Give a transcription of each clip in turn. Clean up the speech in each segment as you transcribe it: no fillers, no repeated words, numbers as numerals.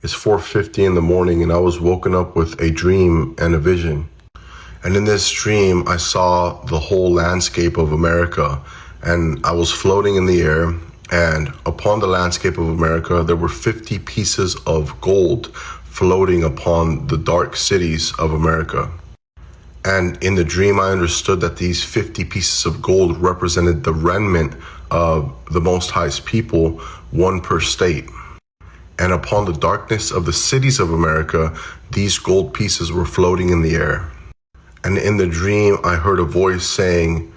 It's 4:50 in the morning, and I was woken up with a dream and a vision. And in this dream, I saw the whole landscape of America, and I was floating in the air. And upon the landscape of America, there were 50 pieces of gold floating upon the dark cities of America. And in the dream, I understood that these 50 pieces of gold represented the remnant of the Most High's people, one per state. And upon the darkness of the cities of America, these gold pieces were floating in the air. And in the dream, I heard a voice saying,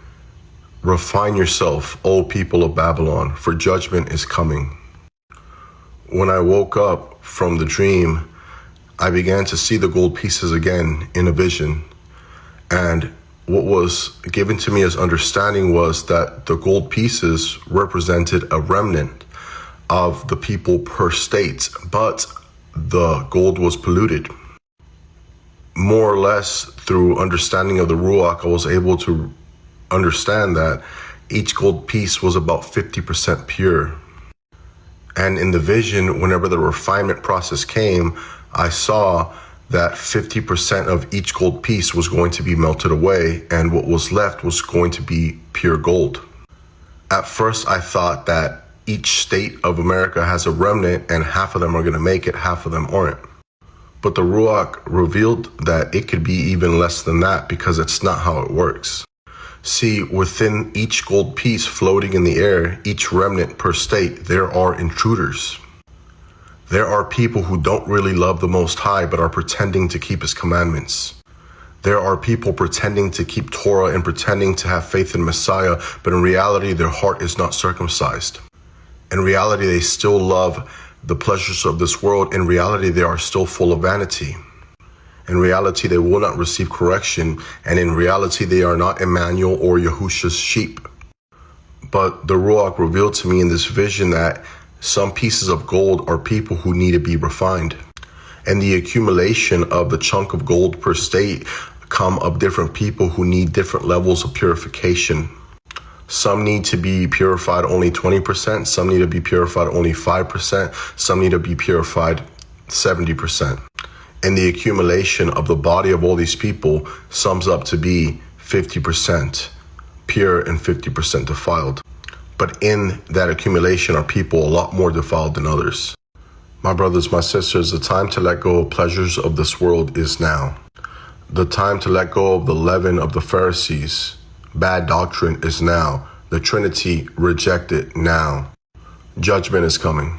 "Refine yourself, O people of Babylon, for judgment is coming." When I woke up from the dream, I began to see the gold pieces again in a vision. And what was given to me as understanding was that the gold pieces represented a remnant of the people per state, but the gold was polluted. More or less through understanding of the Ruach, I was able to understand that each gold piece was about 50% pure. And in the vision, whenever the refinement process came, I saw that 50% of each gold piece was going to be melted away, and what was left was going to be pure gold. At first, I thought that each state of America has a remnant, and half of them are going to make it, half of them aren't. But the Ruach revealed that it could be even less than that, because it's not how it works. See, within each gold piece floating in the air, each remnant per state, there are intruders. There are people who don't really love the Most High, but are pretending to keep His commandments. There are people pretending to keep Torah and pretending to have faith in Messiah, but in reality, their heart is not circumcised. In reality, they still love the pleasures of this world. In reality, they are still full of vanity. In reality, they will not receive correction. And in reality, they are not Emmanuel or Yahusha's sheep. But the Ruach revealed to me in this vision that some pieces of gold are people who need to be refined. And the accumulation of the chunk of gold per state come of different people who need different levels of purification. Some need to be purified only 20%. Some need to be purified only 5%. Some need to be purified 70%. And the accumulation of the body of all these people sums up to be 50% pure and 50% defiled. But in that accumulation are people a lot more defiled than others. My brothers, my sisters, the time to let go of pleasures of this world is now. The time to let go of the leaven of the Pharisees, bad doctrine, is now. The Trinity, reject it now. Judgment is coming.